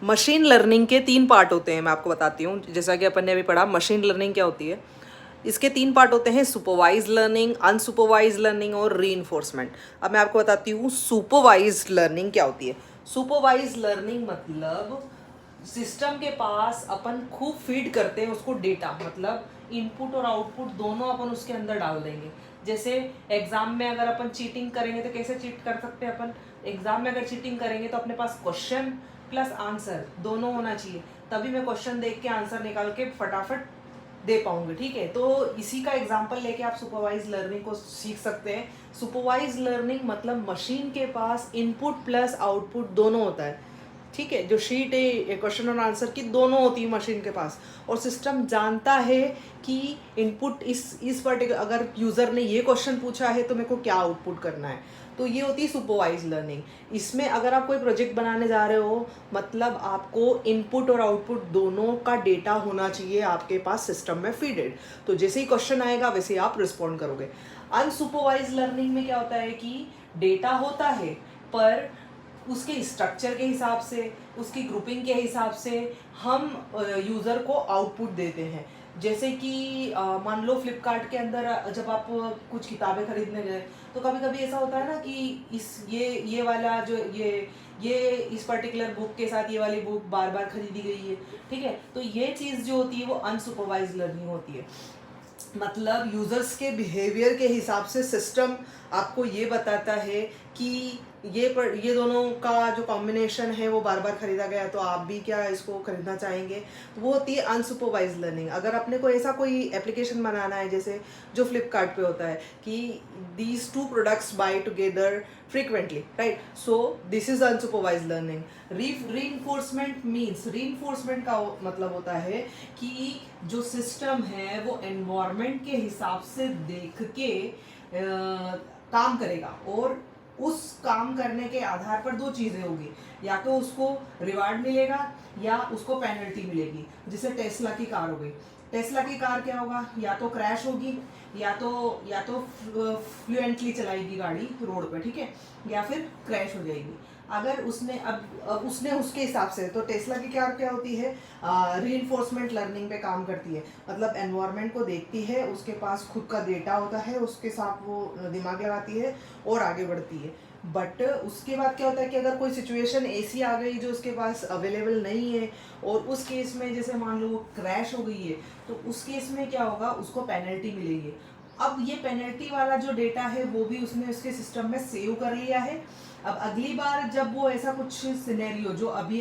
Machine learning के 3 part होते हैं, मैं आपको बताती हूँ। जैसा कि अपन ने अभी पढ़ा मशीन लर्निंग क्या होती है, इसके 3 पार्ट होते हैं, सुपरवाइज लर्निंग, अनसुपरवाइज लर्निंग और रीइंफोर्समेंट। अब मैं आपको बताती हूँ सुपरवाइज लर्निंग क्या होती है। सुपरवाइज लर्निंग मतलब सिस्टम के पास अपन खूब फीड करते हैं उसको डेटा, मतलब इनपुट और आउटपुट दोनों अपन उसके अंदर डाल देंगे। जैसे एग्जाम में अगर अपन चीटिंग करेंगे तो कैसे चीट कर सकते हैं अपन, एग्जाम में अगर चीटिंग करेंगे तो अपने पास क्वेश्चन प्लस आंसर दोनों होना चाहिए, तभी मैं क्वेश्चन देख के आंसर निकाल के फटाफट दे पाऊंगी। ठीक है, तो इसी का एग्जांपल लेके आप सुपरवाइज लर्निंग को सीख सकते हैं। सुपरवाइज लर्निंग मतलब मशीन के पास इनपुट प्लस आउटपुट दोनों होता है। ठीक है, जो शीट है क्वेश्चन और आंसर की दोनों होती है मशीन के पास, और सिस्टम जानता है कि इनपुट इस पर्टिकुलर, अगर यूजर ने ये क्वेश्चन पूछा है तो मेरे को क्या आउटपुट करना है। तो ये होती है सुपरवाइज लर्निंग। इसमें अगर आप कोई प्रोजेक्ट बनाने जा रहे हो, मतलब आपको इनपुट और आउटपुट दोनों का डेटा होना चाहिए आपके पास सिस्टम में फीडेड। तो जैसे ही क्वेश्चन आएगा वैसे ही आप रिस्पॉन्ड करोगे। अनसुपरवाइज लर्निंग में क्या होता है कि डेटा होता है पर उसके स्ट्रक्चर के हिसाब से, उसकी ग्रुपिंग के हिसाब से हम यूज़र को आउटपुट देते हैं। जैसे कि मान लो फ्लिपकार्ट के अंदर जब आप कुछ किताबें खरीदने गए तो कभी कभी ऐसा होता है ना कि इस ये वाला जो ये इस पर्टिकुलर बुक के साथ ये वाली बुक बार बार खरीदी गई है। ठीक है, तो ये चीज़ जो होती है वो अनसुपरवाइज लर्निंग होती है। मतलब यूजर्स के बिहेवियर के हिसाब से सिस्टम आपको ये बताता है कि ये दोनों का जो कॉम्बिनेशन है वो बार बार खरीदा गया, तो आप भी क्या इसको खरीदना चाहेंगे। तो वो होती है अनसुपरवाइज लर्निंग। अगर अपने को ऐसा कोई एप्लीकेशन बनाना है जैसे जो फ्लिपकार्ट पे होता है कि these two products buy together frequently, right, so this is unsupervised learning. Reinforcement means, reinforcement का मतलब होता है कि जो सिस्टम है वो एनवायरनमेंट के हिसाब से देख के काम करेगा, और उस काम करने के आधार पर दो चीजें होगी, या तो उसको रिवार्ड मिलेगा या उसको पेनल्टी मिलेगी। जैसे टेस्ला की कार हो गई, टेस्ला की कार क्या होगा, या तो क्रैश होगी या तो फ्लुएंटली चलाएगी गाड़ी रोड पे, ठीक है, या फिर क्रैश हो जाएगी। अगर उसने अब उसने उसके हिसाब से, तो टेस्ला की कार क्या होती है, रीइंफोर्समेंट लर्निंग पे काम करती है। मतलब एनवायरनमेंट को देखती है, उसके पास खुद का डेटा होता है, उसके साथ वो दिमाग लगाती है और आगे बढ़ती है। बट उसके बाद क्या होता है कि अगर कोई सिचुएशन ऐसी आ गई जो उसके पास अवेलेबल नहीं है, और उस केस में जैसे मान लो वो क्रैश हो गई है, तो उस केस में क्या होगा, उसको पेनल्टी मिलेगी। अब ये पेनल्टी वाला जो डेटा है वो भी उसने उसके सिस्टम में सेव कर लिया है। अब अगली बार जब वो ऐसा कुछ सिनेरियो जो अभी